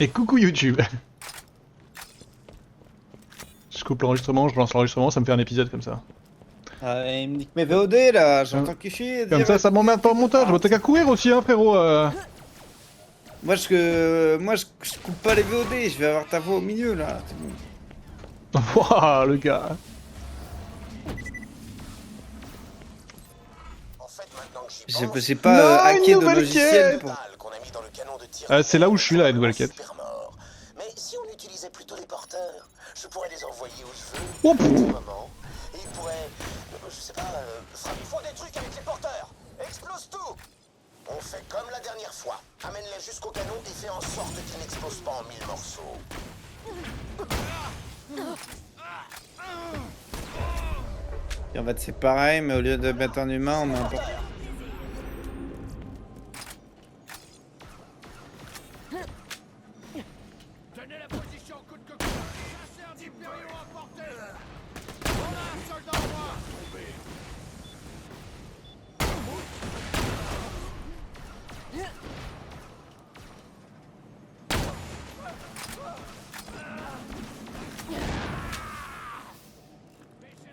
Et coucou YouTube. Je coupe l'enregistrement, je lance l'enregistrement, ça me fait un épisode comme ça. Ah, il me nique mes VOD là, Comme j'entends que chier. comme ça m'emmerde pas au montage. Bah, t'as qu'à courir aussi, hein, frérot. Moi je coupe pas les VOD, je vais avoir ta voix au milieu là. C'est bon. Waouh, le gars. J'ai pas Non, hacké une de nouvelle logiciel quête. pour. C'est là où je suis là, une nouvelle quête. Mais si on utilisait plutôt les porteurs, je pourrais les envoyer où je veux, Oh, à pff. tout moment. Et ils pourraient, je sais pas, il faut des trucs avec les porteurs. Explose tout. On fait comme la dernière fois. Amène-les jusqu'au canon et fais en sorte qu'ils n'explosent pas en 1000 morceaux. Et en fait c'est pareil, mais au lieu de mettre un humain, on met un porteur. Tenez la position coûte que coûte. Chasseurs d'impériaux à portée. On a un soldat en moins.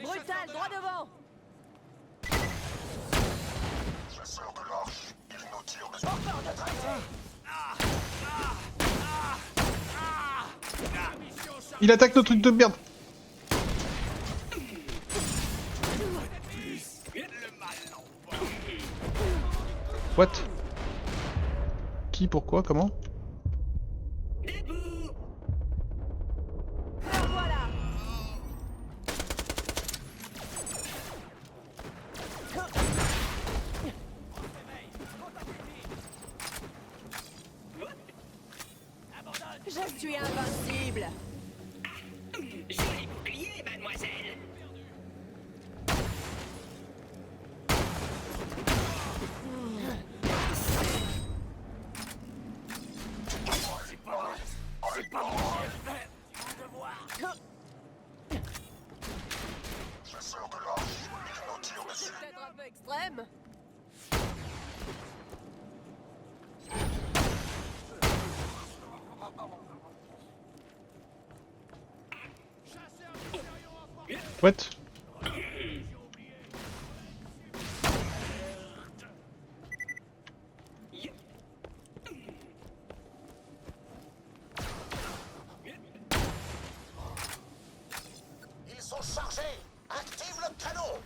Brutal, droit devant. Il attaque nos trucs de merde. What? Qui, pourquoi, comment? Voilà. Je suis invincible. J'ai les boucliers, mademoiselle. C'est peut-être un peu extrême. What? Ils sont chargés. Active le canon.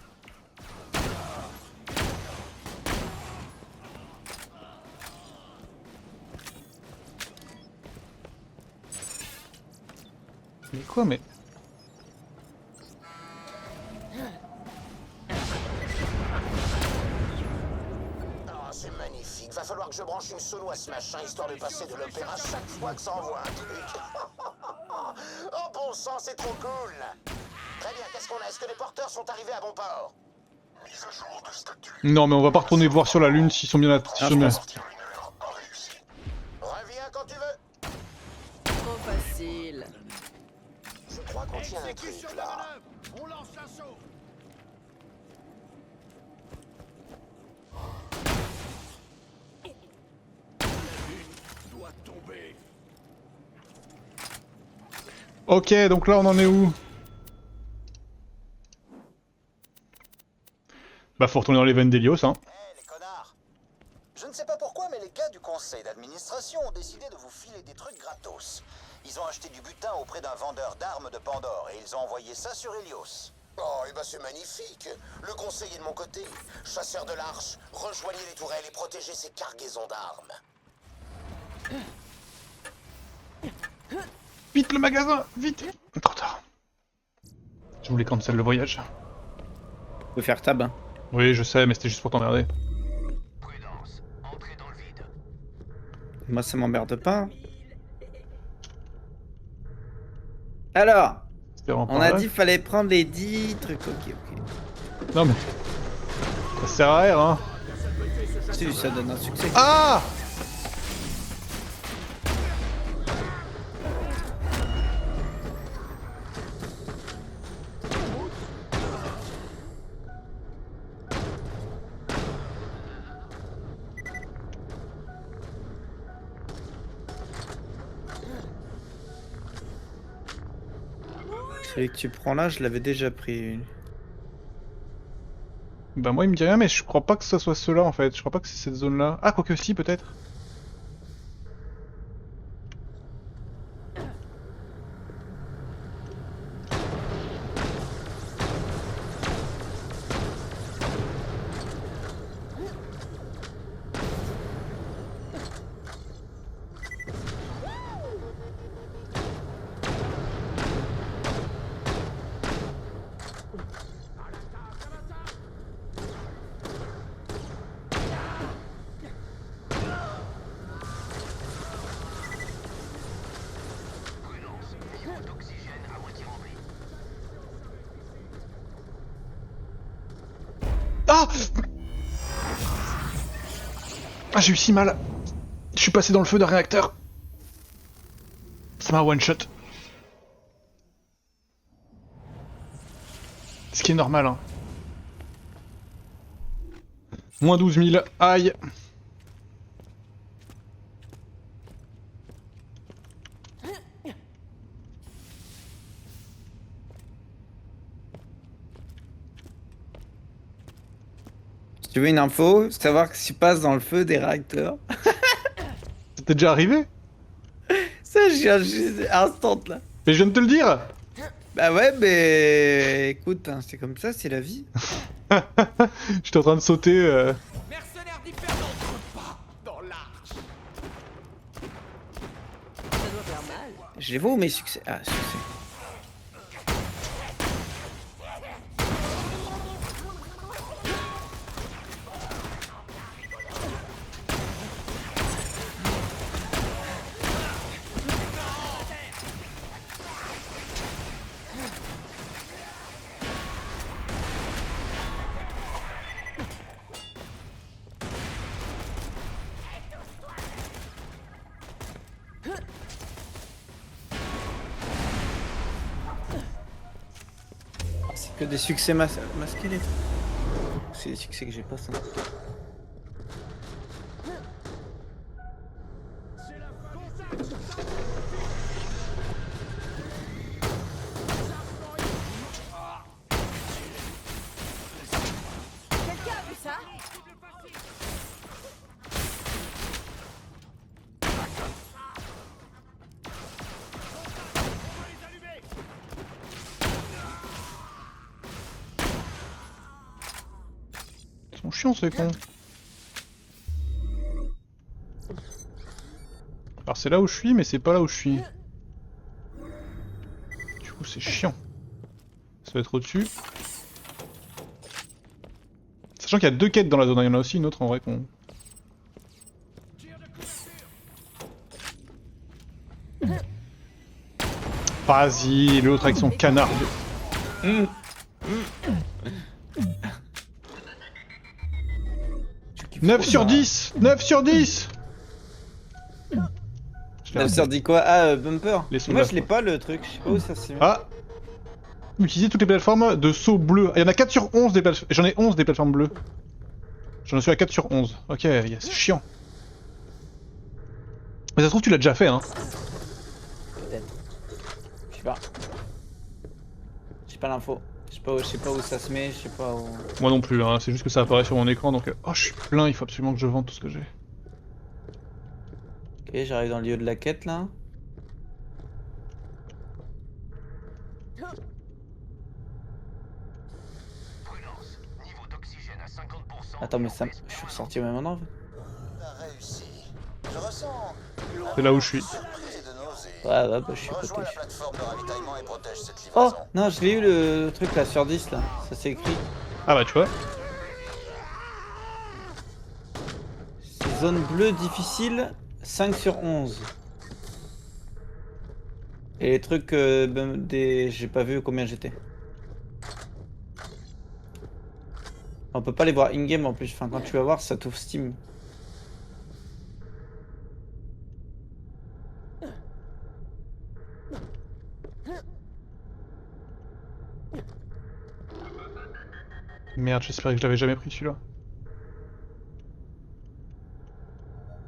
Mais quoi, mais... Ah, c'est magnifique. Va falloir que je branche une sono à ce machin, histoire de passer de l'opéra chaque fois que ça envoie un truc. Oh bon sang, c'est trop cool. Très bien, qu'est-ce qu'on a? Est-ce que les porteurs sont arrivés à bon port? Mise à jour de statut. Non, mais on va pas retourner voir sur la lune s'ils sont bien... s'ils sont bien... Reviens quand tu veux. Trop facile. Je crois qu'on tient un Exécution truc de la là. manœuvre. On lance l'assaut. Doit tomber. Ok, donc là on en est où? Bah faut retourner dans les veines d'Hélios, hein. Hé, les connards. Je ne sais pas pourquoi, mais les gars du conseil d'administration ont décidé de vous filer des trucs gratos. Ils ont acheté du butin auprès d'un vendeur d'armes de Pandore et ils ont envoyé ça sur Helios. Oh, et bah c'est magnifique. Le conseil est de mon côté. Chasseur de l'Arche, rejoignez les tourelles et protégez ces cargaisons d'armes. Vite le magasin, vite! Trop tard. Je voulais cancel le voyage. On peut faire tab. Hein. Oui, je sais, mais c'était juste pour t'emmerder. Prudence, entrez dans le vide. Moi ça m'emmerde pas. Hein. Alors, C'était vraiment on pas a vrai. dit fallait prendre les 10 trucs. Ok, ok. Non mais... Ça sert à rien, hein. Si, ça donne un succès. Ah! Celui que tu prends là, je l'avais déjà pris. Bah moi il me dit rien mais je crois pas que ce soit ceux-là en fait, je crois pas que c'est cette zone là. Ah quoique si peut-être. Niveau d'oxygène à moitié rempli. Ah Ah j'ai eu si mal. Je suis passé dans le feu d'un réacteur. Ça m'a one shot. Ce qui est normal hein. Moins 12 000, aïe. Si tu veux une info, savoir que si tu passes dans le feu des réacteurs. C'était déjà arrivé? Ça, je instant là. Mais je viens de te le dire. Bah ouais, mais écoute, hein, c'est comme ça, c'est la vie. J'étais en train de sauter. Mercenaires d'Hyper n'entrent pas dans l'arche. Ça doit faire mal. Je les vois où mes succès. Ah, succès. C'est que des succès masqués les trucs. C'est des succès que j'ai pas ça. Quelqu'un a vu ça? Ils sont chiants ces cons. Alors c'est là où je suis mais c'est pas là où je suis. Du coup c'est chiant. Ça va être au-dessus. Sachant qu'il y a deux quêtes dans la zone, il y en a aussi une autre en vrai qu'on... Vas-y, l'autre avec son canard. 9 sur 10 9 sur 10. Je l'ai Ça raté. dit quoi? Ah, bumper. Les sous Moi, de je la l'ai pas le truc. Je sais pas où ça se met. Ah. Utiliser toutes les plateformes de saut bleu. Il y en a 4 sur 11 des plateformes. J'en ai 11 des plateformes bleues. J'en suis à 4 sur 11. Ok, c'est chiant. Mais ça se trouve tu l'as déjà fait hein. Peut-être. Je sais pas. J'ai pas l'info. Je sais pas où ça se met, je sais pas où. Moi non plus, hein. C'est juste que ça apparaît sur mon écran donc... Oh je suis plein, il faut absolument que je vende tout ce que j'ai. Ok, j'arrive dans le lieu de la quête là. Prudence. Niveau d'oxygène à 50%. Attends, mais ça. Je suis ressorti au même endroit en fait. T'as réussi. Je ressens une C'est là où je suis. surprise et de nausée. Ouais, bah je suis Rejoins côté. la plateforme de ravitaillement et protège cette Oh livraison. non, je l'ai eu le truc là sur 10 là. Ça c'est écrit. Ah bah tu vois. C'est zone bleue difficile 5 sur 11. Et les trucs j'ai pas vu combien j'étais. On peut pas les voir in-game en plus. Enfin, quand tu vas voir, ça t'ouvre Steam. Merde, j'espère que je l'avais jamais pris celui-là.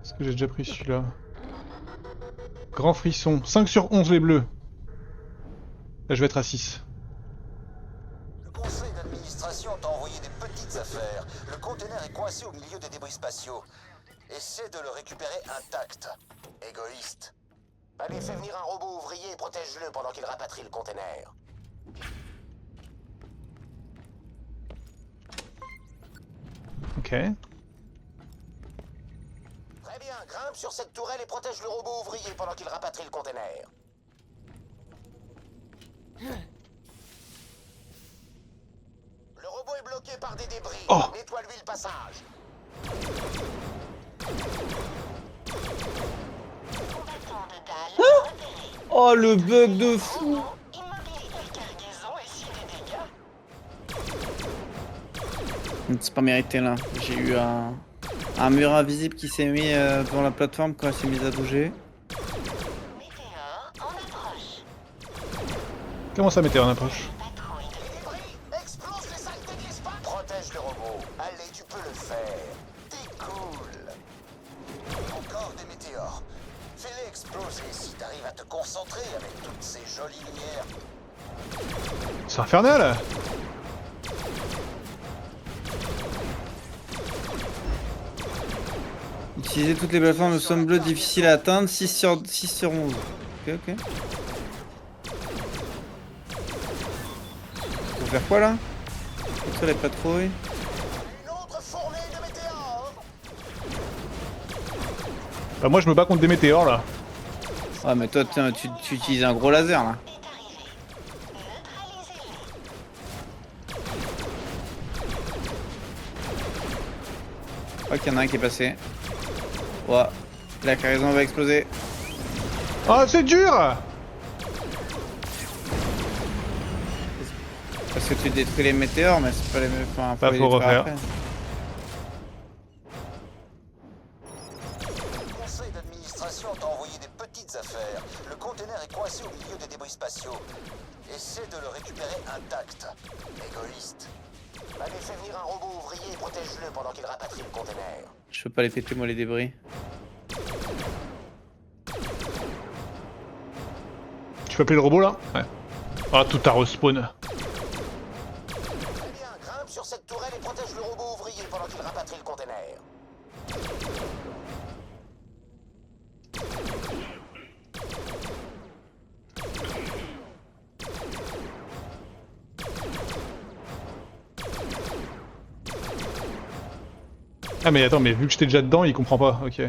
Est-ce que j'ai déjà pris celui-là? Grand frisson. 5 sur 11 les bleus. Là, je vais être à 6. Le conseil d'administration t'a envoyé des petites affaires. Le conteneur est coincé au milieu des débris spatiaux. Essaie de le récupérer intact. Égoïste. Allez, fais venir un robot ouvrier et protège-le pendant qu'il rapatrie le conteneur. Ok. Très bien, grimpe sur cette tourelle et protège le robot ouvrier pendant qu'il rapatrie le conteneur. Le robot est bloqué par des débris. Oh. Nettoie-lui le passage. Oh le bug de fou. C'est pas mérité là. J'ai eu un mur invisible qui s'est mis devant la plateforme quand elle s'est mise à bouger. Comment ça, météore en approche? Explose les saletés de l'espace. Protège le robot. Allez, tu peux le faire. T'es cool. Encore des météores. Fais-les exploser si t'arrives à te concentrer avec toutes ces jolies lumières. C'est infernal! Utiliser toutes les plateformes de somme bleue difficiles à atteindre, 6 sur 11. Ok, ok. Faut faire quoi là? Contre les patrouilles. Une autre fournée de météores. Bah, moi, je me bats contre des météores là. Ah mais toi tu utilises un gros laser là. Je crois qu'il y en a un qui est passé. Ouais. La cargaison va exploser. Oh, c'est dur! Parce que tu détruis les météores mais c'est pas les mêmes. Enfin, Bah, les faut détruire refaire. après. Le conseil d'administration t'a envoyé des petites affaires. Le conteneur est coincé au milieu des débris spatiaux. Essaie de le récupérer intact. Égoïste. Allez, fais venir un robot ouvrier et protège-le pendant qu'il rapatrie le conteneur. Je peux pas les péter moi les débris. Tu peux appeler le robot là? Ouais. Ah, tout a respawn. Très bien, grimpe sur cette tourelle et protège le robot ouvrier pendant qu'il rapatrie le conteneur. Ah, mais attends, mais vu que j'étais déjà dedans, il comprend pas. Ok. Le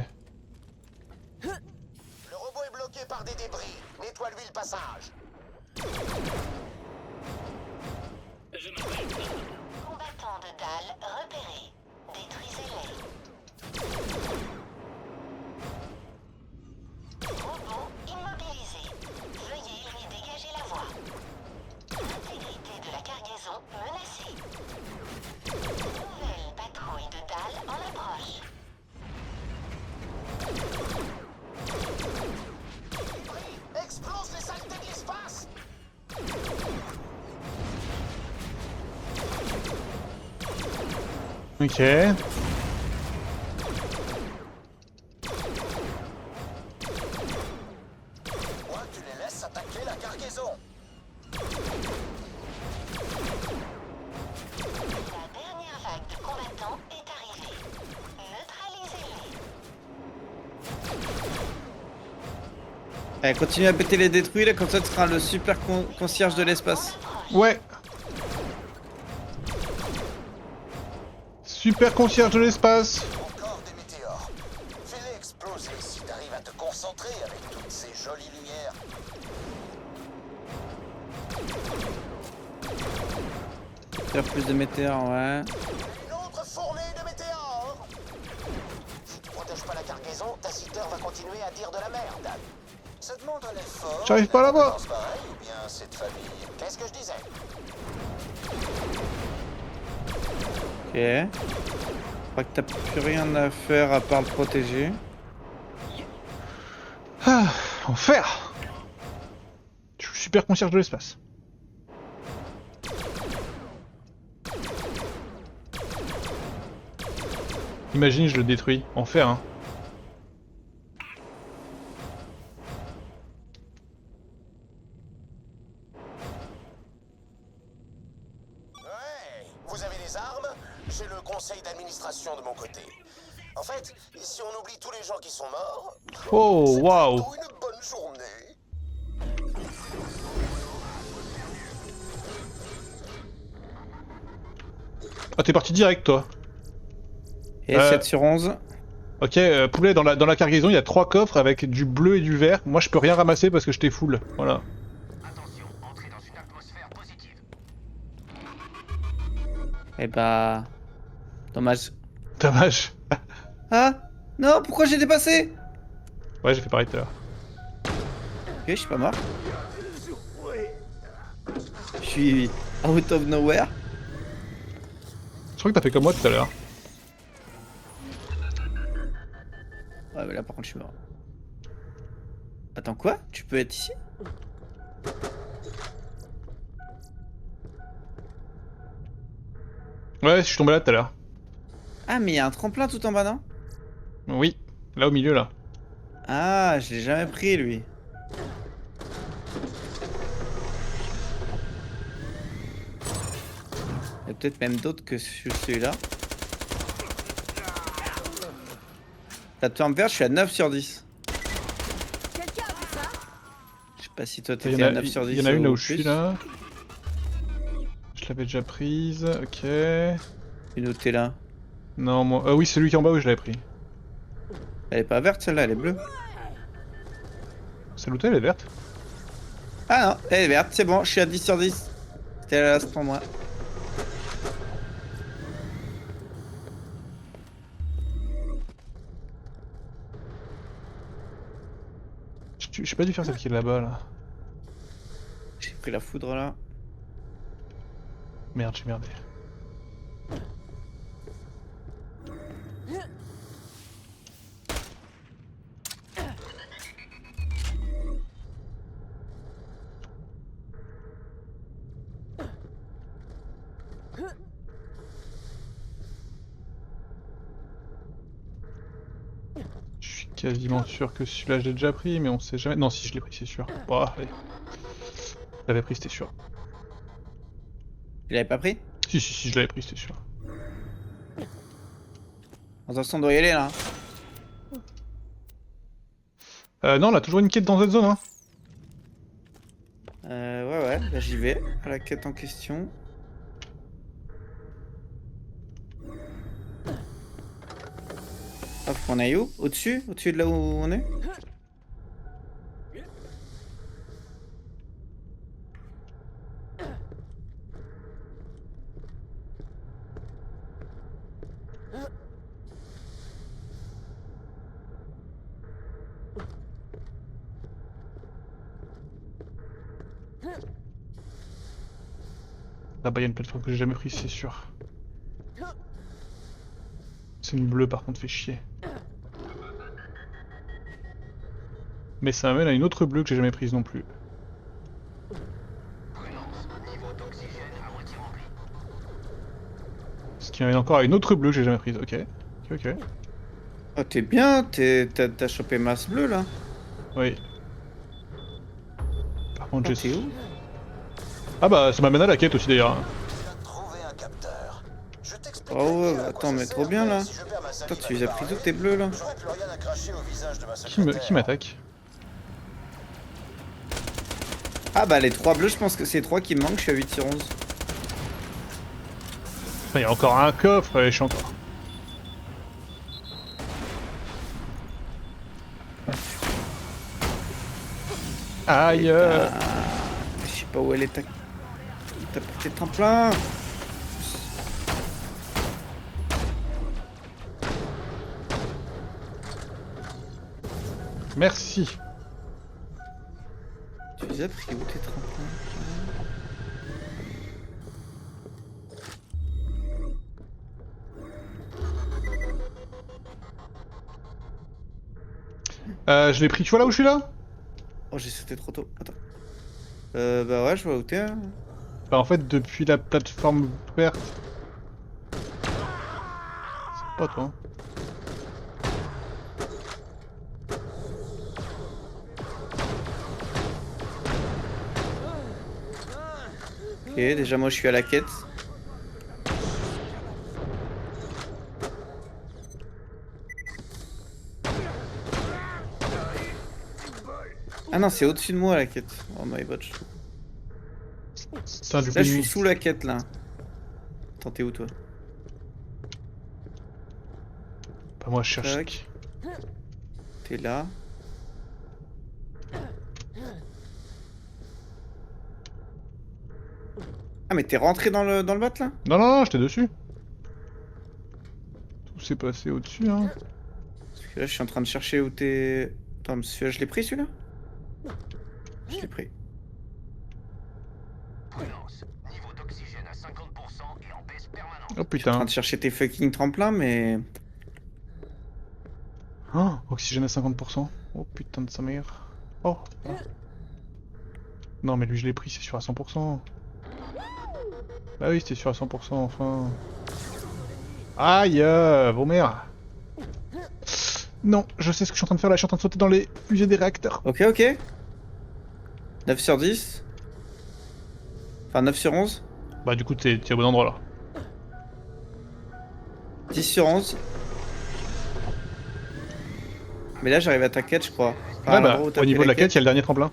robot est bloqué par des débris. Nettoie-lui le passage. Combattants de dalle repérés. Détruisez-les. Robot immobilisé. Veuillez lui dégager la voie. L'intégrité de la cargaison menacée. Nouvelle patrouille de dalle en approche. Explose les saletés de l'espace. Ok. Moi, tu les laisses attaquer la cargaison. La dernière vague de combattants est arrivée. Neutralisez-les. Allez, continue à péter les détruits là, comme ça tu seras le super concierge de l'espace. Ouais. Super concierge de l'espace. Encore des météores. Fais-les exploser si t'arrives à te concentrer avec toutes ces jolies lumières. Faire plus de météores, ouais. Une autre fournée de météores. Si tu protèges pas la cargaison, ta siteur va continuer à dire de la merde. Ça demande un effort. J'arrive pas à la voir. Une compétence pareille, ou bien c'est de famille. Qu'est-ce que je disais? Ok. Je crois que t'as plus rien à faire à part le protéger. Ah, enfer. Je suis super concierge de l'espace. Imagine, je le détruis. Enfer, hein. j'ai le conseil d'administration de mon côté. En fait, si on oublie tous les gens qui sont morts, Oh, c'est waouh. plutôt une bonne journée. Ah, t'es parti direct, toi. Et 7 sur 11. Ok, poulet, dans la cargaison, il y a 3 coffres avec du bleu et du vert. Moi, je peux rien ramasser parce que j'étais full. Voilà. Attention, entrez dans une atmosphère positive. Eh bah... Dommage. Dommage. Ah non, pourquoi j'ai dépassé? Ouais, j'ai fait pareil tout à l'heure. Ok, je suis pas mort. Je suis out of nowhere. Je crois que t'as fait comme moi tout à l'heure. Ouais, mais là par contre, je suis mort. Attends, quoi? Tu peux être ici? Ouais, je suis tombé là tout à l'heure. Ah, mais il y a un tremplin tout en bas, non? Oui, là au milieu, là. Ah, je l'ai jamais pris, lui. Il y a peut-être même d'autres que sur celui-là. Plateforme verte, je suis à 9 sur 10. Quelqu'un a vu ça? Je sais pas si toi Il y t'étais en à a, 9 sur 10. il y en a une là ou où je suis plus. là. Je l'avais déjà prise, ok. Une autre t'es là. Non, moi. Oui, celui qui est en bas où je l'avais pris. Elle est pas verte celle-là, elle est bleue. Celle où t'es, elle est verte. Ah non, elle est verte, c'est bon, je suis à 10 sur 10. C'était la last pour moi. J'ai pas dû faire celle qui est là-bas, là. J'ai pris la foudre là. Merde, j'ai merdé. Je suis quasiment sûr que celui-là je l'ai déjà pris, mais on sait jamais. Non, si je l'ai pris, c'est sûr. Bon, allez. Je l'avais pris, c'était sûr. Tu l'avais pas pris? Si, je l'avais pris, c'était sûr. Attention, on doit y aller là. Non, on a toujours une quête dans cette zone, hein. Ouais, bah, j'y vais. À la quête en question. Hop, on est où? Au-dessus? Au-dessus de là où on est? Là-bas, il y a une plateforme que j'ai jamais prise, c'est sûr. C'est une bleue, par contre, fait chier. Mais ça m'amène à une autre bleue que j'ai jamais prise non plus. Prudence, niveau d'oxygène à moitié rempli. Ce qui m'amène encore à une autre bleue que j'ai jamais prise. Ok. Ok. Oh, t'es bien, t'as chopé masse bleue là. Oui. Par contre, Oh, j'ai... t'es où? Ah bah, ça m'amène à la quête aussi d'ailleurs. Tu as trouvé un capteur. Je t'explique. Oh ouais, bah, attends, mais trop bien là. Attends, tu les as pris tous tes bleus là. J'aurais plus rien à cracher au visage de ma secrétaire. Qui m'attaque? Ah bah les 3 bleus, je pense que c'est les 3 qui me manquent, je suis à 8 sur 11. Il y a encore un coffre et je suis encore. Aïe. Je sais pas où elle est ta petite tremplin. Merci. Tu les as pris où tes tremplins? Je l'ai pris, tu vois là où je suis là? Oh, j'ai sauté trop tôt. Attends. Bah ouais, je vois où t'es. Hein. Bah en fait, depuis la plateforme verte... C'est pas toi. Hein. Ok, déjà moi je suis à la quête. Ah non, c'est au-dessus de moi la quête. Oh my god. Putain, du coup, Là, je suis sous la quête là. Attends, t'es où toi? Bah, moi, je cherche. Tac. T'es là. Ah, mais t'es rentré dans le bot là? Non, non, non, j'étais dessus. Tout s'est passé au-dessus, hein. Parce que là, je suis en train de chercher où t'es. Attends, mais celui-là, je l'ai pris celui-là? Je l'ai pris. Prudence. Niveau d'oxygène à 50% et en baisse permanente. Oh Je suis en train putain. de chercher tes fucking tremplins, mais. Oh, oxygène à 50%. Oh putain de sa mère. Oh. Non, mais lui, je l'ai pris, c'est sûr à 100%. Bah oui, c'était sûr à 100%, enfin. Aïe, vos mères. Non, je sais ce que je suis en train de faire là, je suis en train de sauter dans les fusées des réacteurs. Ok, ok. 9 sur 10. Enfin, 9 sur 11. Bah du coup, t'es au bon endroit là. 10 sur 11. Mais là, j'arrive à ta quête, je crois. Enfin, à Ouais, bah, l'endroit où t'as au pris niveau de la quête, il y a le dernier tremplin.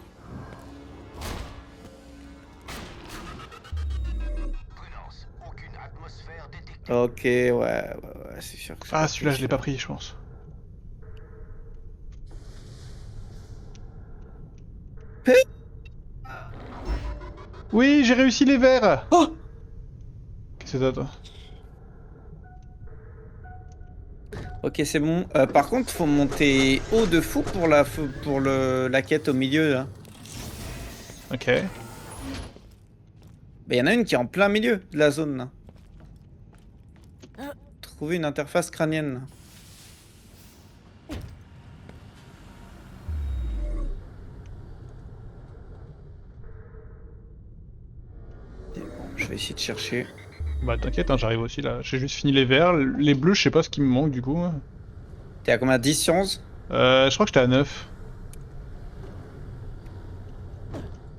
Prudence. Aucune atmosphère détectée. Ok, ouais, c'est sûr que c'est Ah, pas celui-là, pris, je l'ai pas pris, je pense. Oui, j'ai réussi les verres. Oh, Qu'est-ce que c'est toi? ok, c'est bon. Par contre, faut monter haut de fou pour la quête au milieu, là. Ok. Bah, y en a une qui est en plein milieu de la zone, là. Trouver une interface crânienne, là. Et bon, je vais essayer de chercher. Bah t'inquiète, hein, j'arrive aussi là. J'ai juste fini les verts. Les bleus, je sais pas ce qui me manque du coup. T'es à combien? 10 sur 11? Je crois que j'étais à 9.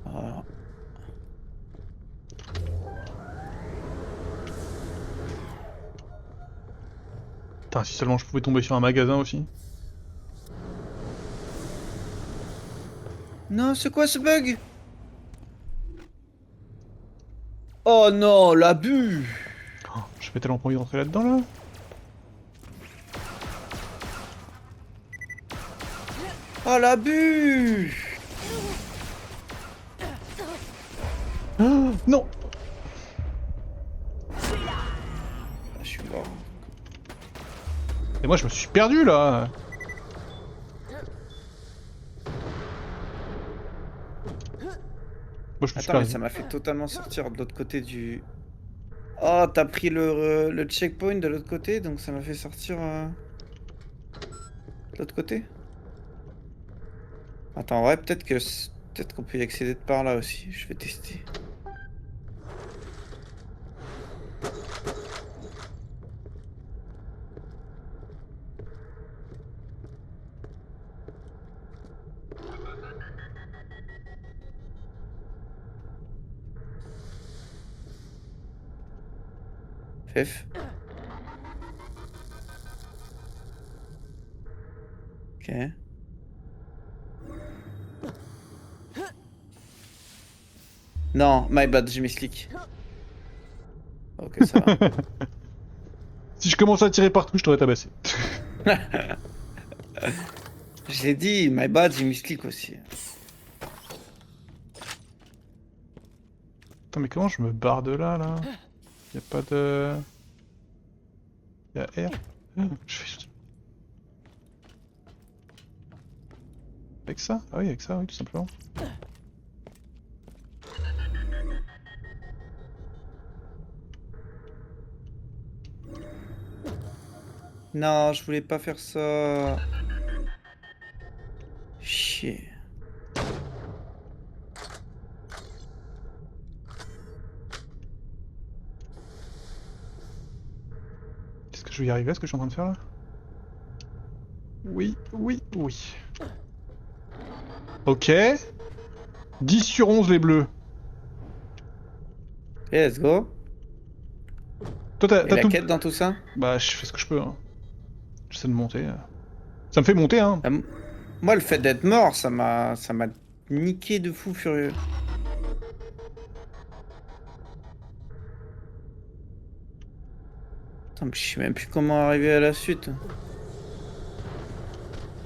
Voilà. Putain, si seulement je pouvais tomber sur un magasin aussi. Non, c'est quoi ce bug? Oh non, l'abus! Oh, j'avais tellement pas envie d'entrer là-dedans là. Oh l'abus! Oh, non. Ah, je suis mort. Et moi je me suis perdu là. Moi je me suis Attends, mais perdu. ça m'a fait totalement sortir de l'autre côté du... Oh, t'as pris le checkpoint de l'autre côté, donc ça m'a fait sortir... de l'autre côté. Attends, ouais, peut-être que... Peut-être qu'on peut y accéder de par là aussi, je vais tester. Fef. Ok. Non, my bad, j'ai mis slick. Ok, ça va. Si je commençais à tirer partout, je t'aurais tabassé. Je l'ai dit, my bad, j'ai mis slick aussi. Attends, mais comment je me barre de là là? Y'a pas de. Y'a R. Je fais. Avec ça? Ah oui, avec ça, oui, tout simplement. Non, je voulais pas faire ça. Chier. Est-ce que je vais y arriver à ce que je suis en train de faire là? Oui, oui, oui. Ok. 10 sur 11 les bleus. Ok, let's go. Toi t'as Et la tout... quête dans tout ça? Bah je fais ce que je peux. Hein. J'essaie de monter. Ça me fait monter hein. Moi, le fait d'être mort, ça m'a niquer de fou furieux. Attends, mais je sais même plus comment arriver à la suite.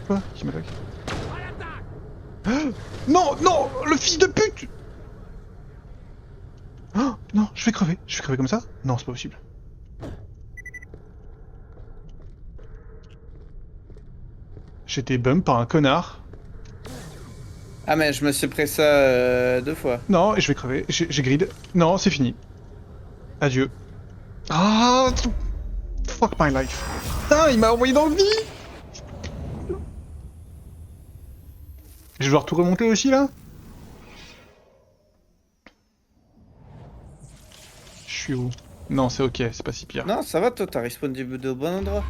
Quoi? Qui m'attaque? Non, non, le fils de pute! Oh, non, je vais crever comme ça? Non, c'est pas possible. J'ai été bump par un connard. Ah mais je me suis pris ça 2 fois. Non, et je vais crever. J'ai grid. Non, c'est fini. Adieu. Ah, fuck my life. Putain, il m'a envoyé dans le vide. Je vais devoir tout remonter aussi là. Je suis où? Non, c'est ok, c'est pas si pire. Non, ça va toi, t'as respawn au bon endroit.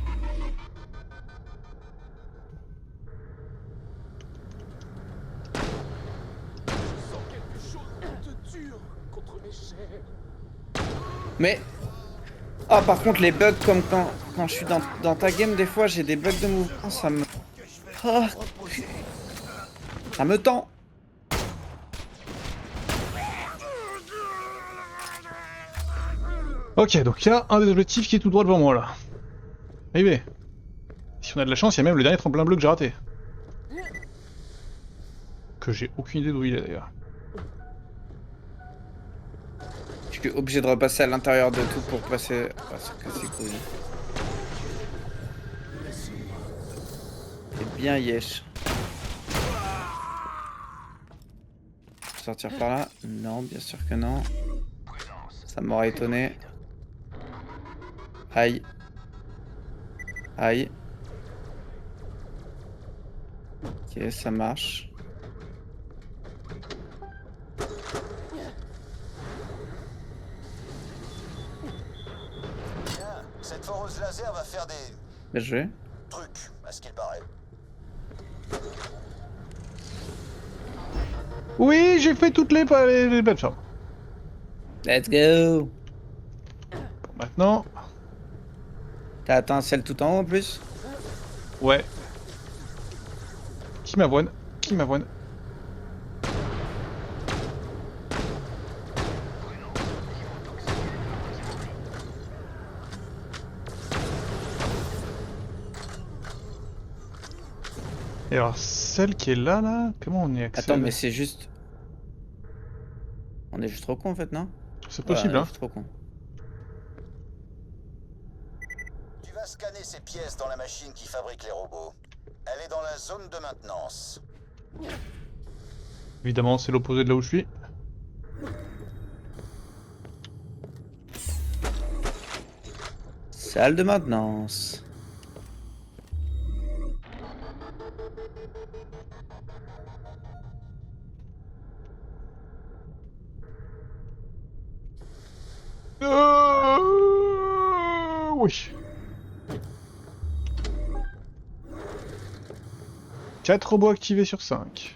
Mais... Ah par contre les bugs comme quand je suis dans ta game des fois j'ai des bugs de mouvement, ça me... Ah, ça me tend. Ok, donc il y a un des objectifs qui est tout droit devant moi là. Arrivé. Si on a de la chance, il y a même le dernier tremplin bleu que j'ai raté. Que j'ai aucune idée d'où il est d'ailleurs. Je suis obligé de repasser à l'intérieur de tout pour passer... Ah, c'est cool. C'est bien yesh. Sortir par là? Non, bien sûr que non. Ça m'aurait étonné. Aïe. Aïe. Ok, ça marche. Tiens, cette foreuse laser va faire des Bien joué. trucs, à ce qu'il paraît. Oui, j'ai fait toutes les plateformes. Let's go. Bon, maintenant... T'as atteint celle tout en haut en plus? Ouais. Qui m'avoine? Qui m'avoine? Et alors, celle qui est là, comment on y accède? Attends, mais c'est juste... On est juste trop con en fait, non? C'est possible, Ouais, on est hein. juste trop con. Tu vas scanner ces pièces dans la machine qui fabrique les robots. Elle est dans la zone de maintenance. Évidemment, c'est l'opposé de là où je suis. Salle de maintenance. Oui. 4 robots activés sur 5.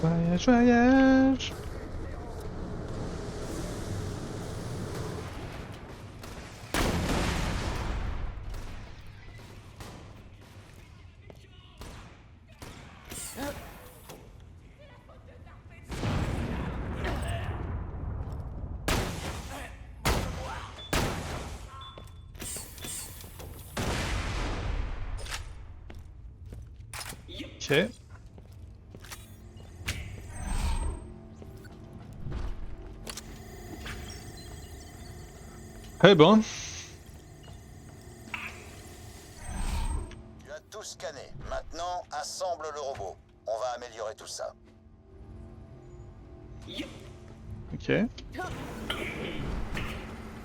Voyage, voyage. Ok. Eh ben, Tu as tout scanné. Maintenant, assemble le robot. On va améliorer tout ça. ok.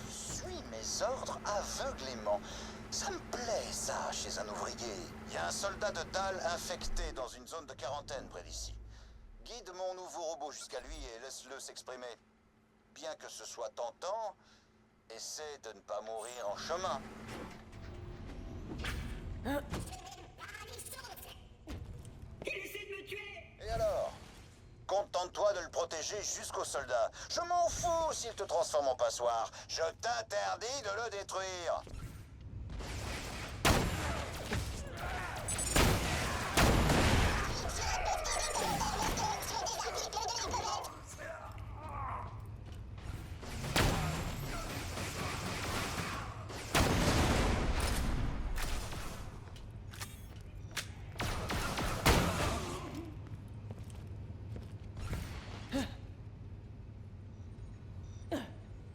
Suis mes ordres aveuglément. Ça me plaît, ça, chez un ouvrier. Il y a un soldat de Dahl infecté dans une zone de quarantaine près d'ici. Guide mon nouveau robot jusqu'à lui et laisse-le s'exprimer. Bien que ce soit tentant, essaie de ne pas mourir en chemin. Et alors? Contente-toi de le protéger jusqu'au soldat. Je m'en fous s'il te transforme en passoire. Je t'interdis de le détruire.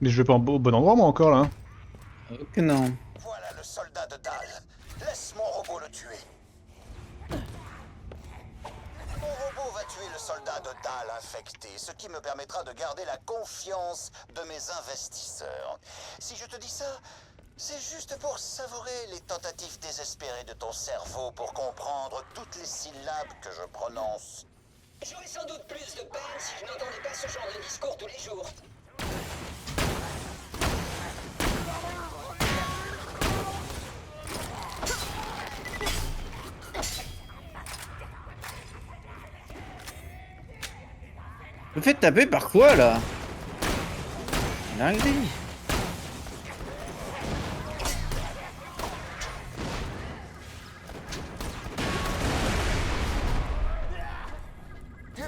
Mais je vais pas au bon endroit moi encore là. Ok, non. Voilà le soldat de Dahl. Laisse mon robot le tuer. Mon robot va tuer le soldat de Dahl infecté, ce qui me permettra de garder la confiance de mes investisseurs. Si je te dis ça, c'est juste pour savourer les tentatives désespérées de ton cerveau pour comprendre toutes les syllabes que je prononce. J'aurais sans doute plus de peine si je n'entendais pas ce genre de discours tous les jours. Vous faites taper par quoi là? Dinguerie. Je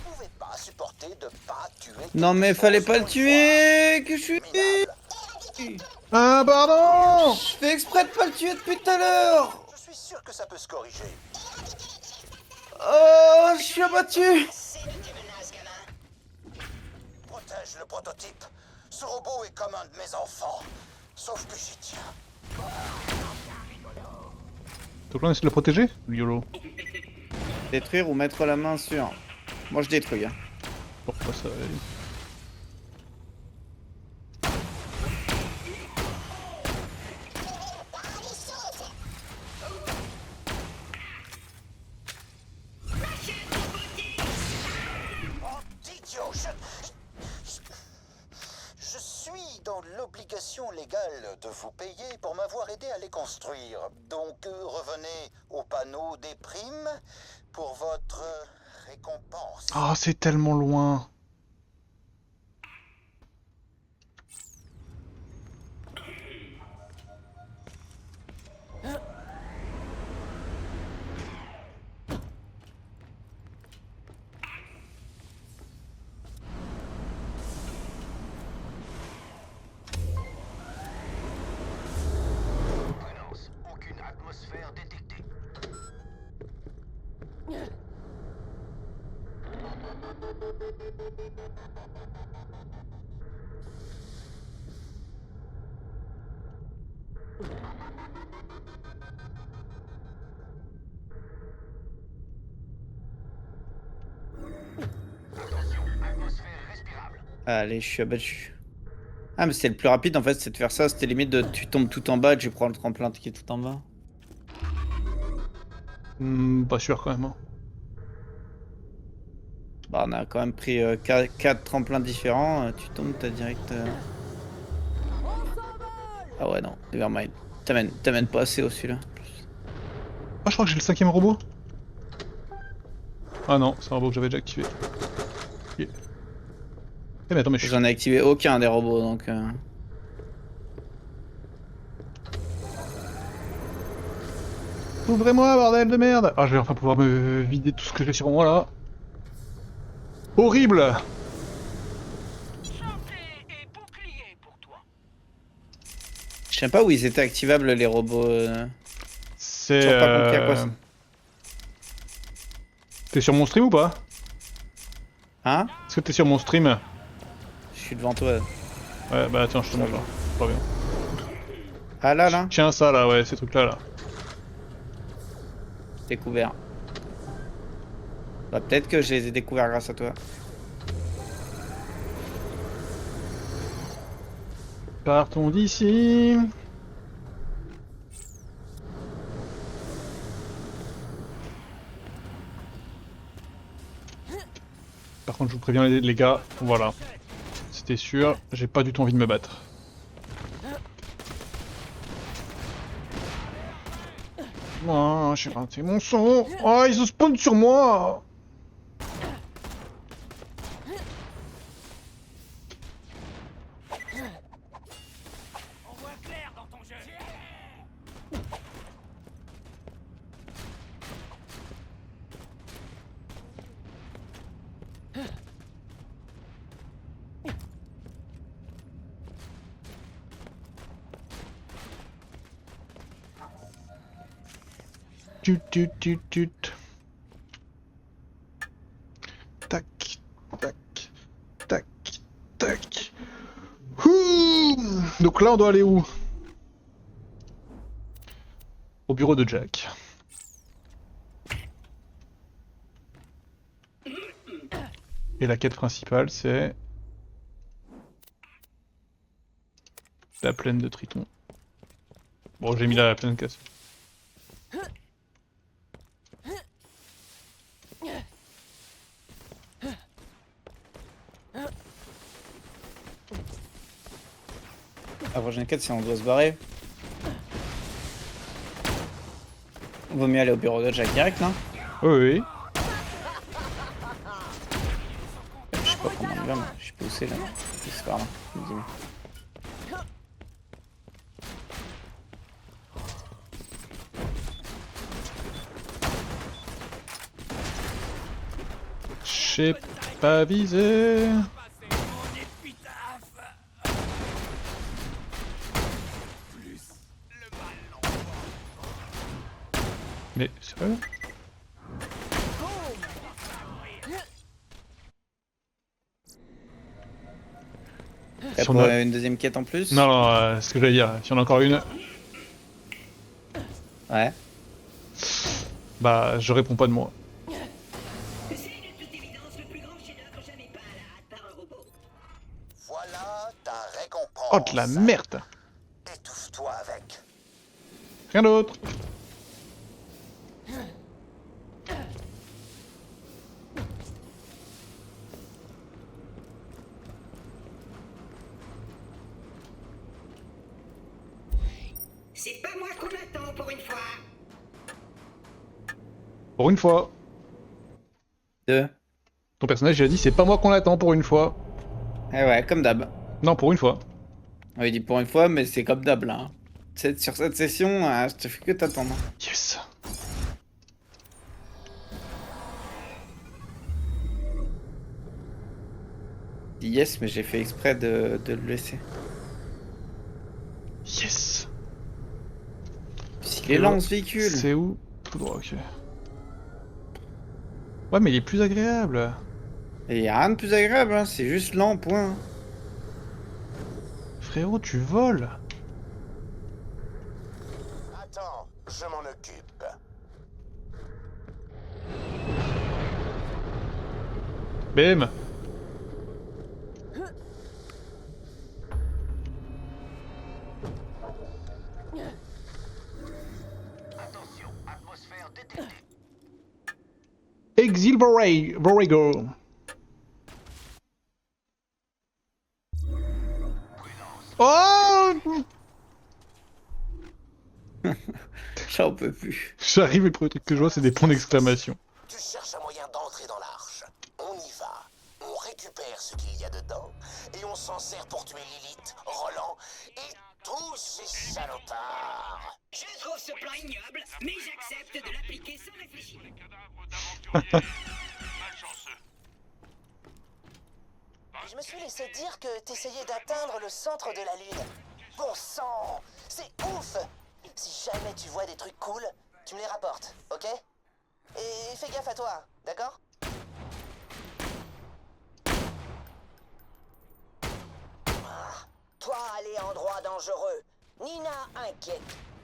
pouvais pas supporter de pas tuer. Non mais fallait pas le tuer. Que je suis. Ah pardon. Je fais exprès de pas le tuer depuis tout à l'heure. Je suis sûr que ça peut se corriger. Oh, je suis abattu. C'est de tes menaces, gamin. Protège le prototype. Ce robot est comme un de mes enfants. Sauf que j'y tiens. Donc là on essaie de le protéger? YOLO. Détruire ou mettre la main sur. Moi je détruis. Hein. Pourquoi ça va aller? Idiot, je suis dans l'obligation légale de vous payer pour m'avoir aidé à les construire. Donc revenez au panneau des primes pour votre récompense. Ah c'est tellement loin. Prudence. Aucune atmosphère détectée. Attention, atmosphère respirable. Allez, je suis abattu. Ah mais c'est le plus rapide en fait, c'est de faire ça. C'était limite de tu tombes tout en bas, tu prends le tremplin qui est tout en bas. Pas sûr quand même. Hein. Bah on a quand même pris 4 tremplins différents. Tu tombes, t'as direct. Ah ouais non, nevermind. T'amènes pas assez au celui-là. Ah je crois que j'ai le 5ème robot. Ah non, c'est un robot que j'avais déjà activé. Ok. Eh mais attends mais je suis... J'en ai activé aucun des robots donc. Ouvrez-moi bordel de merde. Ah je vais enfin pouvoir me vider tout ce que j'ai sur moi là. Horrible. Santé et bouclier pour toi. Je sais pas où ils étaient activables les robots. C'est... J'ai pas compris à quoi ça. T'es sur mon stream ou pas? Hein? Est-ce que t'es sur mon stream? Je suis devant toi. Ouais bah tiens je te montre là. Pas bien. Ah là là, Tiens ça là, ouais, ces trucs là là. t'es couvert. Bah peut-être que je les ai découverts grâce à toi. Partons d'ici. Par contre, je vous préviens les gars, voilà. C'était sûr, j'ai pas du tout envie de me battre. Moi, j'ai raté mon son. Oh, ils se spawnent sur moi. On voit clair dans ton jeu. Tut tut tut tut. Tac, tac, tac, tac. Ouh. Donc là, on doit aller où? Au bureau de Jack. Et la quête principale, c'est la plaine de Triton. Bon, j'ai mis la plaine de casse. La prochaine quête, si on doit se barrer. Vaut mieux aller au bureau de Jack direct, non? Oui, oui. Je sais pas comment on y va, mais je suis poussé là. C'est par là. Dis-moi. J'ai pas visé. Mais sérieux? T'as Si on pour a- une deuxième quête en plus? Non, non, c'est ce que j'allais dire. Si on a encore une, Ouais. bah je réponds pas de moi. C'est de toute évidence le plus grand chef-d'œuvre jamais peint à la hâte par un robot. Voilà ta récompense. Oh de la merde! Étouffe-toi avec. Rien d'autre. C'est pas moi qu'on attend pour une fois. Pour une fois. Deux. Ton personnage il a dit c'est pas moi qu'on l'attend pour une fois. Eh ouais, comme d'hab. Non, pour une fois. On lui dit pour une fois, mais c'est comme d'hab là. Hein. Sur cette session, je te fais que t'attendre. Yes. Je dis yes, mais j'ai fait exprès de le laisser. Yes. Il est lent ce véhicule. C'est où? Tout droit, ok. Ouais, mais il est plus agréable. Et y a rien de plus agréable, hein. C'est juste lent, point. Frérot, tu voles. Attends, je m'en occupe. Bim. Attention, atmosphère détectée. Exil Vorego. Oh! J'en peux plus. J'arrive et le premier truc que je vois c'est des points d'exclamation. Tu cherches un moyen d'entrer dans l'arche. On y va. On récupère ce qu'il y a dedans. Et on s'en sert pour tuer Lilith, Roland et tous ces salopards. Je trouve ce plan ignoble, mais j'accepte de l'appliquer sans réfléchir. Je me suis laissé dire que t'essayais d'atteindre le centre de la Lune. Bon sang, c'est ouf. Si jamais tu vois des trucs cool, tu me les rapportes, ok? Et fais gaffe à toi, d'accord? Ah, toi aller en endroit dangereux. Nina inquiète.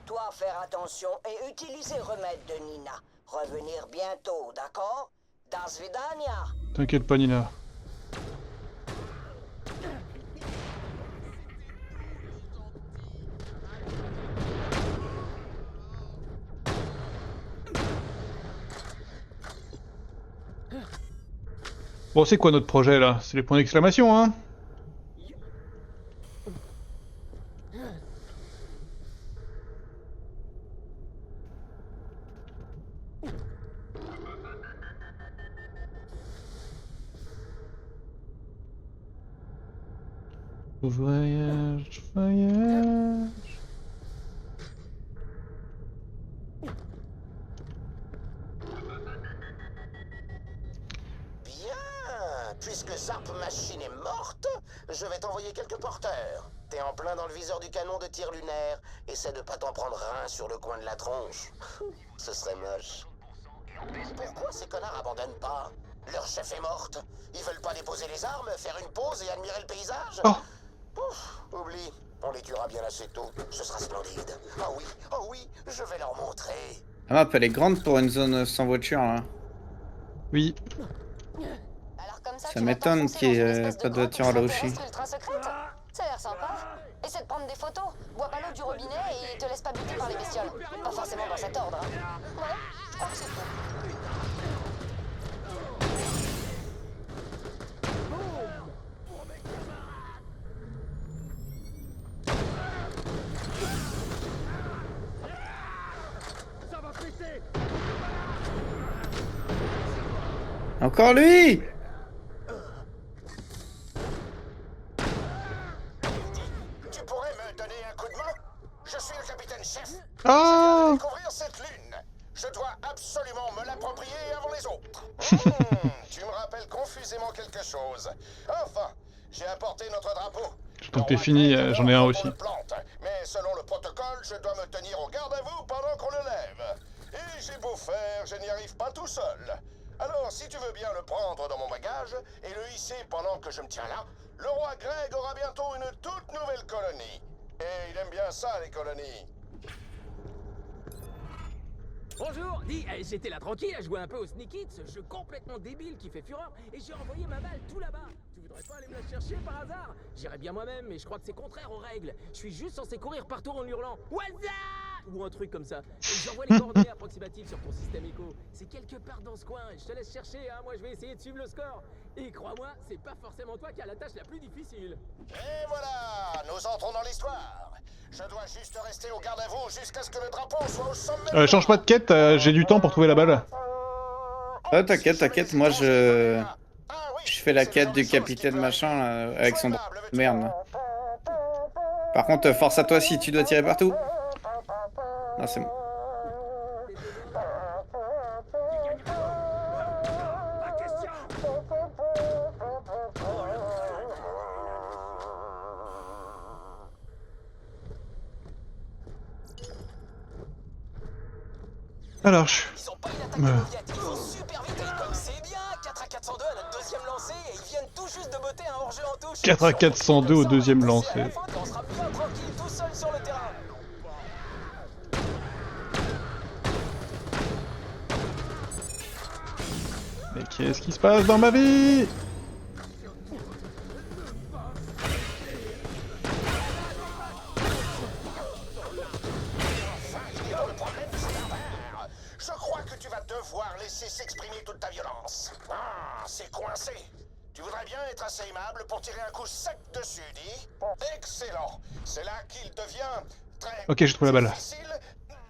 Toi faire attention et utiliser remède de Nina. Revenir bientôt, d'accord? Das Vidania. T'inquiète pas, Nina. Bon, c'est quoi notre projet là? C'est les points d'exclamation, hein? Voyage, voyage. Bien. Puisque Zarp Machine est morte, je vais t'envoyer quelques porteurs. T'es en plein dans le viseur du canon de tir lunaire. Essaie de pas t'en prendre un sur le coin de la tronche. Ce serait moche. Pourquoi ces connards abandonnent pas? Leur chef est morte. Ils veulent pas déposer les armes, faire une pause et admirer le paysage? Oh. Ouf, oublie. On les tuera bien assez tôt. Ce sera splendide. Oh oui, je vais leur montrer. La map elle est grande pour une zone sans voiture là. Oui. Alors comme Ça tu vas m'étonne t'enfoncer qu'il y dans ait une espèce pas de grotte voiture à Laoshi. extraterrestre ultra secrète. Ça a l'air sympa. Essaie de prendre des photos. Bois pas l'eau du robinet et te laisse pas buter par les bestioles. Pas forcément dans cet ordre. Hein. Ouais, je crois que c'est tout. Ça va péter. Encore lui! Tu pourrais me donner un coup de main? Je suis le capitaine-chef. Ah! Je viens de découvrir cette lune. Je dois absolument me l'approprier avant les autres. Tu me rappelles confusément quelque chose. Enfin, j'ai apporté notre drapeau. Quand t'es fini, j'en ai un aussi. Mais selon le protocole, je dois me tenir au garde à vous pendant qu'on le lève. Et j'ai beau faire, je n'y arrive pas tout seul. Alors, si tu veux bien le prendre dans mon bagage et le hisser pendant que je me tiens là, le roi Greg aura bientôt une toute nouvelle colonie. Et il aime bien ça, les colonies. Bonjour, dis, j'étais là tranquille à jouer un peu au Sneak It, ce jeu complètement débile qui fait fureur, et j'ai envoyé ma balle tout là-bas. Tu voudrais pas aller me la chercher par hasard? J'irais bien moi-même, mais je crois que c'est contraire aux règles. Je suis juste censé courir partout en hurlant Waza! Ou un truc comme ça. Et j'envoie les coordonnées approximatives sur ton système écho. C'est quelque part dans ce coin, je te laisse chercher, hein, moi je vais essayer de suivre le score. Et crois-moi, c'est pas forcément toi qui as la tâche la plus difficile. Et voilà, nous entrons dans l'histoire. Je dois juste rester au garde à vous jusqu'à ce que le drapeau soit au sommet. Change pas de quête, j'ai du temps pour trouver la balle. Oh t'inquiète, moi je fais la quête du capitaine machin là, avec son merde. Là. Par contre, force à toi si tu dois tirer partout. Non, c'est bon. Alors, Ils ont pas une attaque de Moviette, ils vont super vite, comme c'est bien. 4 à 402 à notre deuxième lancée et ils viennent tout juste de botter un hors-jeu en touche. 4 à 402 au deuxième lancé. On sera bien tranquille tout seul sur le terrain. Mais qu'est-ce qui se passe dans ma vie? Je crois que tu vas devoir laisser s'exprimer toute ta violence. Ah, c'est coincé. Tu voudrais bien être assez aimable pour tirer un coup sec dessus, dis? Excellent. C'est là qu'il devient très Ok, j'ai trouvé la balle. difficile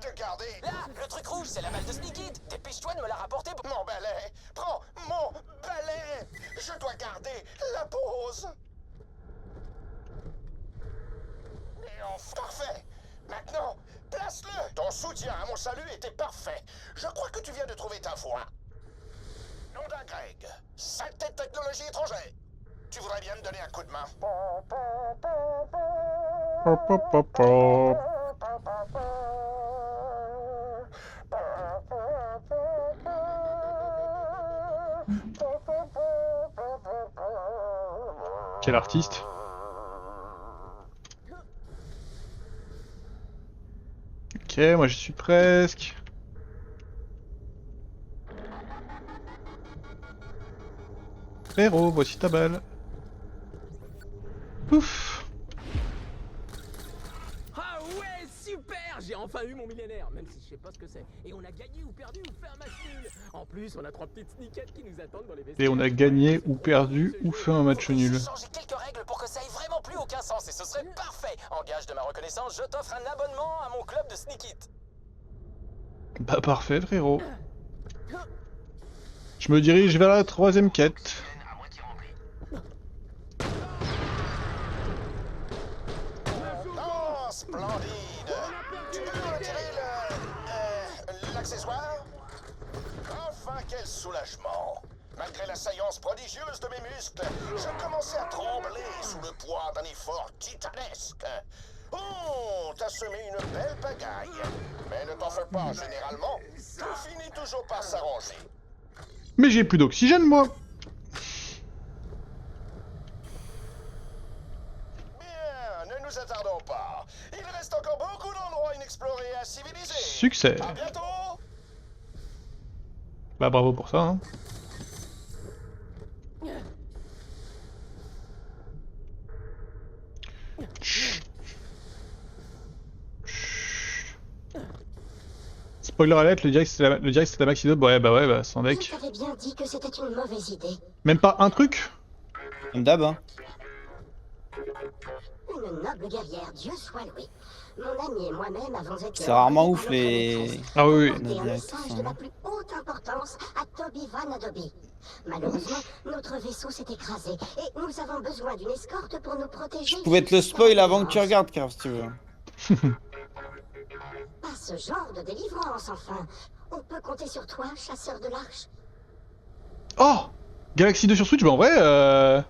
de garder. Là, le truc rouge, c'est la balle de Sneak It. Dépêche-toi de me la rapporter pour... Mon balai. Prends mon balai. Je dois garder la pause. Et parfait. Maintenant, place-le. Ton soutien à mon salut était parfait. Je crois que tu viens de trouver ta voie. Nom d'un Greg. Saleté de technologie étrangère. Tu voudrais bien me donner un coup de main? Hop, hop, hop, hop. Quel artiste. Ok, moi j'y suis presque. Frérot, voici ta balle. Ouf. Ah ouais, super! J'ai enfin eu mon millénaire, même si je sais pas ce que c'est. Et on a gagné ou perdu ou fait un match nul. En plus, on a 3 petites sneakettes qui nous attendent dans les vestiaires. Et on a gagné ou perdu ou fait un match nul. Changer quelques règles pour que ça ait vraiment plus aucun sens et ce serait parfait. En gage de ma reconnaissance, je t'offre un abonnement à mon club de Sneak It. Bah parfait frérot. Je me dirige vers la 3ème quête. À moitié rempli. Oh, splendide. Tu peux me retirer l'accessoire? Enfin, quel soulagement. Malgré la saillance prodigieuse de mes muscles, je commençais à trembler sous le poids d'un effort titanesque. Oh, t'as semé une belle pagaille. Mais ne t'en fais pas, généralement, tout finit toujours par s'arranger. Mais j'ai plus d'oxygène moi. Bien, ne nous attardons pas. Il reste encore beaucoup d'endroits inexplorés et à civiliser. Succès. À bientôt. Bah bravo pour ça hein. Chut. Chut. Spoiler alert, le direct c'était la maxi d'op. Ouais bah sans deck. Je t'avais bien dit que c'était une mauvaise idée. Même pas un truc. Comme d'hab, hein. Une noble guerrière, Dieu soit loué. Mon ami et moi-même avons été... C'est rarement ouf les... Ah oui. Et un message de la plus haute importance à Toby Van Adobe. Malheureusement, notre vaisseau s'est écrasé et nous avons besoin d'une escorte pour nous protéger. Je pouvais te le spoil avant que tu regardes, car si tu veux. Pas ce genre de délivrance, enfin. On peut compter sur toi, chasseur de l'arche. Oh, Galaxy 2 sur Switch, bah en vrai,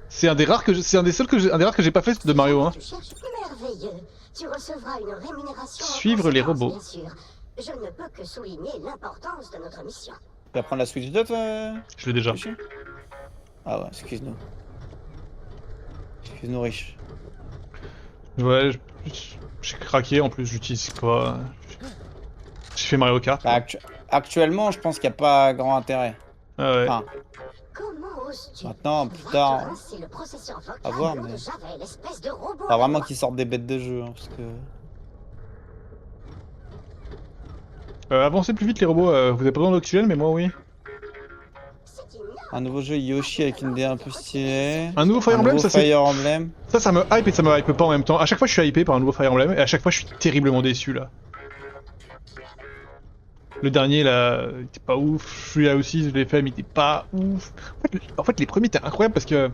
c'est un des rares que c'est un des rares que j'ai pas fait de Mario hein. Tu cherches merveilleux. Tu recevras une rémunération. en Suivre les conséquence, robots. bien sûr. Je ne peux que souligner l'importance de notre mission. Tu vas prendre la Switch 2, toi? Je l'ai déjà. Riche. Ah ouais, excuse-nous. Excuse-nous, riche. Ouais, j'ai craqué en plus, j'utilise quoi. J'ai fait Mario Kart. Bah, actuellement, je pense qu'il n'y a pas grand intérêt. Ah ouais. Enfin, Comment oses-tu? maintenant, plus Va te tard, rincer le processeur vocal à voir, de mais... Javel, espèce de robot. Pas vraiment qu'ils sortent des bêtes de jeu, hein, parce que... Avancez plus vite les robots, vous avez pas besoin d'oxygène mais moi oui. C'est ignoble. Un nouveau jeu Yoshi avec une idée un peu stylée. Un nouveau Fire Emblem, nouveau ça c'est... Fire Emblem. Ça me hype et ça me hype pas en même temps. À chaque fois je suis hypé par un nouveau Fire Emblem et à chaque fois je suis terriblement déçu là. Le dernier là, il était pas ouf, celui-là aussi je l'ai fait mais il était pas ouf. En fait les premiers étaient incroyables parce que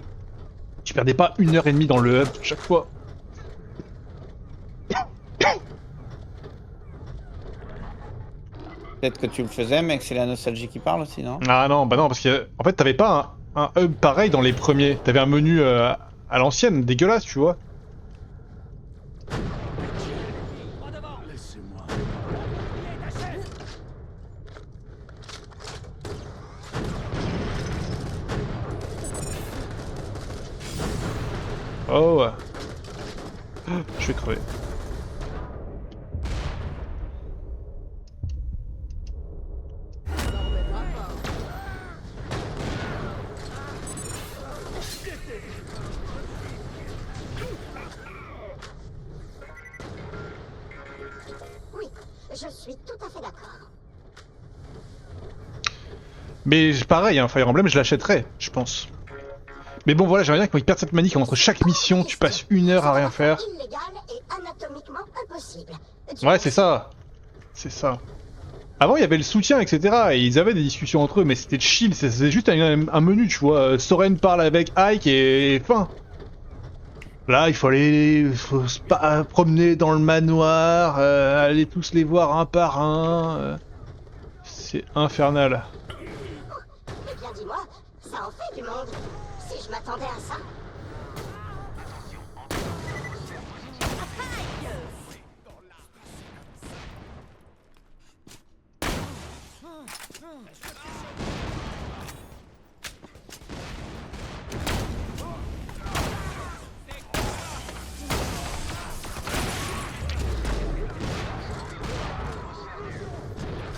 tu perdais pas 1h30 dans le hub chaque fois. Peut-être que tu le faisais, mais que c'est la nostalgie qui parle aussi, non? Ah non, bah non parce que en fait t'avais pas un hub pareil dans les premiers. T'avais un menu à l'ancienne, dégueulasse tu vois. Oh ouais. Je vais crever. Oui, je suis tout à fait d'accord. Mais pareil, hein, Fire Emblem je l'achèterais, je pense. Mais bon voilà, j'aimerais bien qu'ils perdent cette manie quand entre chaque mission tu passes 1 heure à rien faire. Illégal et anatomiquement impossible. Ouais c'est ça. C'est ça. Avant il y avait le soutien etc et ils avaient des discussions entre eux mais c'était chill, c'était juste un menu tu vois. Soren parle avec Ike et fin. Là il faut se promener dans le manoir, aller tous les voir un par un. C'est infernal. Eh bien dis-moi, ça en fait du monde. Si je m'attendais à ça.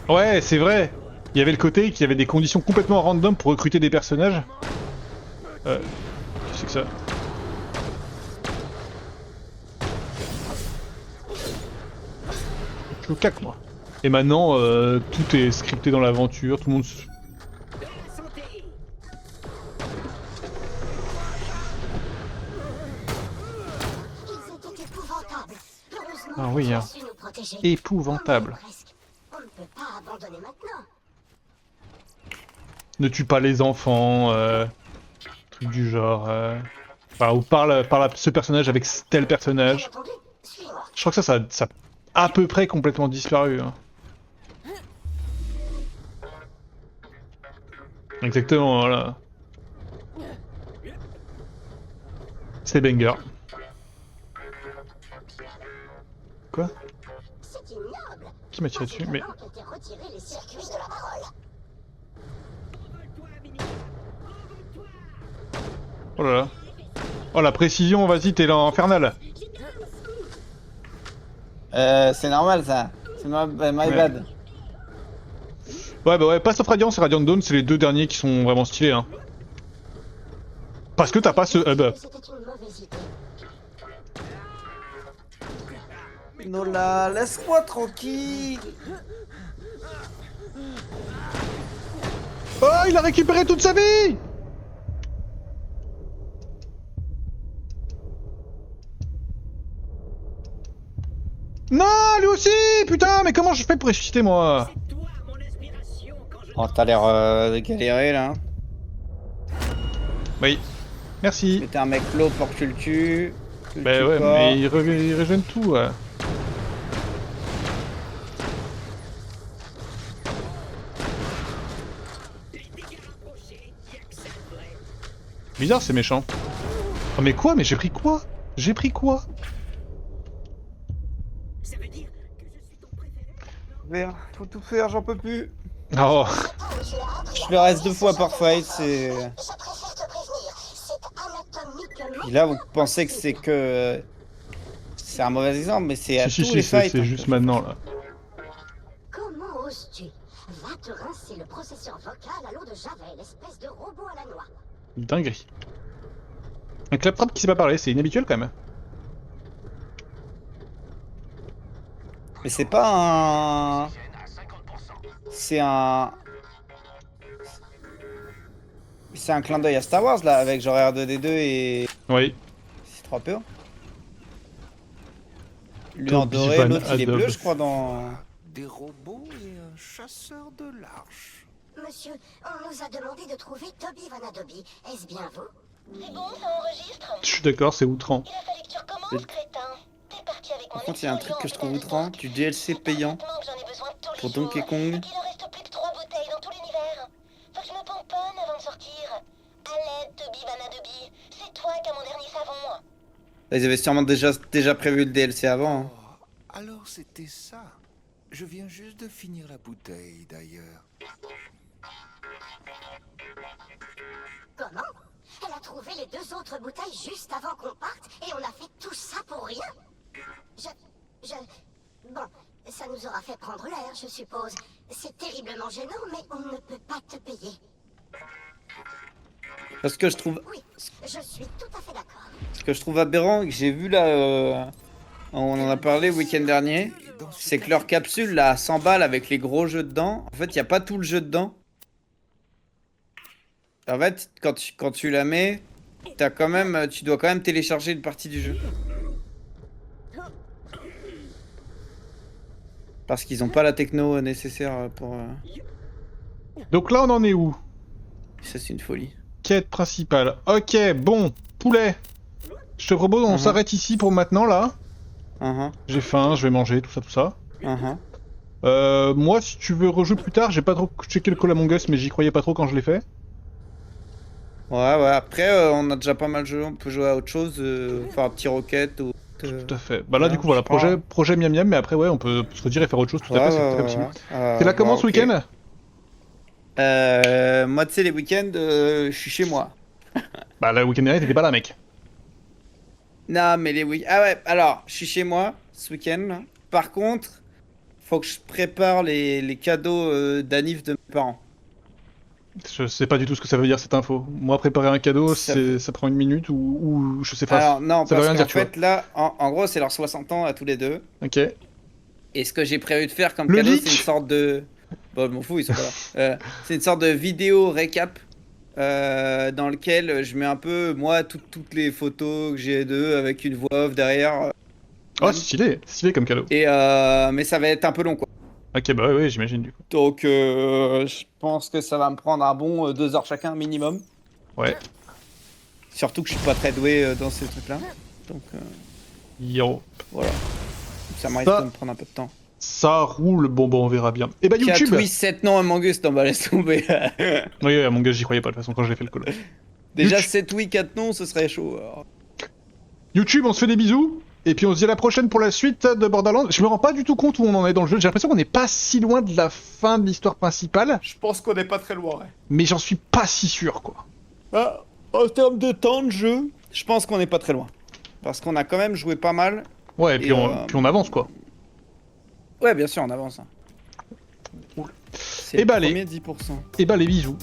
Ouais c'est vrai. Il y avait le côté qu'il y avait des conditions complètement random pour recruter des personnages. Qu'est-ce que c'est que ça? Je suis au cac, moi. Et maintenant, tout est scripté dans l'aventure, tout le monde... Ils étaient épouvantables. Heureusement, Ah oui, tu as hein. su nous protéger. Épouvantable. Presque. On ne peut pas abandonner maintenant. Ne tue pas les enfants, truc du genre... Enfin, ou parle ce personnage avec tel personnage. Entendu? Suis-moi. Je crois que ça a à peu près complètement disparu. Hein. Exactement, voilà. C'est banger. Quoi? C'est ignoble. Qui m'a tiré dessus? Mais... Pendant qu'elle t'ait retiré les circuits de la parole. Oh là là. Oh la précision, vas-y, t'es là infernal. C'est normal ça. C'est my bad. Ouais, bah ouais, Path of Radiance et Radiant Dawn, c'est les deux derniers qui sont vraiment stylés. Hein. Parce que t'as pas ce hub. C'était une mauvaise idée. Nola, laisse-moi tranquille. Oh, il a récupéré toute sa vie! Non, lui aussi! Putain, mais comment je fais pour ressusciter, moi? Oh, t'as l'air de galérer là. Oui. Merci. C'était un mec low pour que tu le tues. Tu le Bah tues ouais, pas. mais il régène tout, ouais. Bizarre, c'est méchant. Oh mais quoi? Mais j'ai pris quoi? J'ai pris quoi? Merde, faut tout faire, j'en peux plus. Oh. Je le reste 2 fois par fight, c'est... Je préfère te prévenir. C'est anatomiquement. Et là, vous pensez que c'est que... C'est un mauvais exemple, mais c'est à Si, tous les fights. c'est juste maintenant, là. Comment oses-tu? Va te rincer le processeur vocal à l'eau de Javel, espèce de robot à la noix. Dinguerie. Un claptrap qui sait pas parler, c'est inhabituel quand même. Mais c'est pas un... C'est un... C'est un clin d'œil à Star Wars là, avec genre R2D2 et... Oui. C3PO. Lui en doré, Obi-Wan l'autre il est bleu Adobe. je crois dans... Des robots et un chasseur de l'arche. Monsieur, on nous a demandé de trouver Toby Vanadobe. Est-ce bien vous? C'est bon, ça enregistre. Je suis d'accord, c'est outrant. Il a fallu que tu recommences, crétin. T'es parti avec Par mon contre il y a un truc que je trouve outrant, du DLC payant pour Donkey Kong. Et qu'il en reste plus que 3 bouteilles dans tout l'univers. Faut que je me pomponne avant de sortir. À l'aide, Toby Vanadobe. C'est toi qui as mon dernier savon. Ils avaient sûrement déjà prévu le DLC avant. Hein. Oh, alors c'était ça. Je viens juste de finir la bouteille d'ailleurs. Comment? Elle a trouvé les 2 autres bouteilles juste avant qu'on parte et on a fait tout ça pour rien? Bon, ça nous aura fait prendre l'air, je suppose. C'est terriblement gênant, mais on ne peut pas te payer. Parce que je trouve... Oui, je suis tout à fait d'accord. Ce que je trouve aberrant et que j'ai vu là... On en a parlé le week-end dernier. C'est que leur capsule là à 100 balles avec les gros jeux dedans, en fait il n'y a pas tout le jeu dedans. En fait quand tu la mets, tu dois quand même télécharger une partie du jeu. Parce qu'ils ont pas la techno nécessaire pour... Donc là, on en est où? Ça c'est une folie. Quête principale. Ok, bon, poulet. Je te propose, on s'arrête ici pour maintenant, là. J'ai faim, je vais manger, tout ça. Moi, si tu veux rejouer plus tard, j'ai pas trop checké le Call Among Us, mais j'y croyais pas trop quand je l'ai fait. Ouais, après, on a déjà pas mal joué, on peut jouer à autre chose, faire un petit rocket ou... Tout à fait. Bah là, du coup, voilà, projet miam miam, mais après, ouais, on peut se redire et faire autre chose, tout à fait, c'est très possible. T'es là comment ce week-end? Moi, tu sais, les week-ends, je suis chez moi. Bah, le week-end dernier, t'étais pas là, mec. Non, mais les week-ends... Ah ouais, alors, je suis chez moi, ce week-end, là. Par contre, faut que je prépare les cadeaux d'anniv de mes parents. Je sais pas du tout ce que ça veut dire cette info. Moi, préparer un cadeau, Ça ça prend une minute ou je sais pas. Alors non, ça veut parce rien qu'en dire, tu fait là, en gros c'est leurs 60 ans à tous les deux. Ok. Et ce que j'ai prévu de faire comme Le cadeau, leak c'est une sorte de... Bon, je m'en fous, ils sont pas là. C'est une sorte de vidéo récap dans lequel je mets un peu, moi, toutes les photos que j'ai d'eux avec une voix off derrière. Oh, c'est stylé comme cadeau. Et mais ça va être un peu long, quoi. Ok, bah ouais, j'imagine du coup. Donc, je pense que ça va me prendre un bon 2 heures chacun minimum. Ouais. Surtout que je suis pas très doué dans ces trucs-là. Donc, Yo. voilà. Ça m'arrive Ça- de me prendre un peu de temps. Ça roule, bon, on verra bien. Et bah, YouTube. Oui, 7 noms Among Us, non, bah laisse tomber. Oui, mon gars, j'y croyais pas de toute façon quand j'ai fait le call. Déjà, YouTube. 7 oui, 4 noms, ce serait chaud. Alors. YouTube, on se fait des bisous. Et puis on se dit à la prochaine pour la suite de Borderlands. Je me rends pas du tout compte où on en est dans le jeu. J'ai l'impression qu'on n'est pas si loin de la fin de l'histoire principale. Je pense qu'on n'est pas très loin, ouais. Mais j'en suis pas si sûr, quoi. Ah, en termes de temps de jeu, je pense qu'on n'est pas très loin. Parce qu'on a quand même joué pas mal. Ouais, et puis, Et, puis on avance, quoi. Ouais, bien sûr, on avance. Hein. Cool. C'est Et le bah, allez. premier 10%. Et bah, les bisous.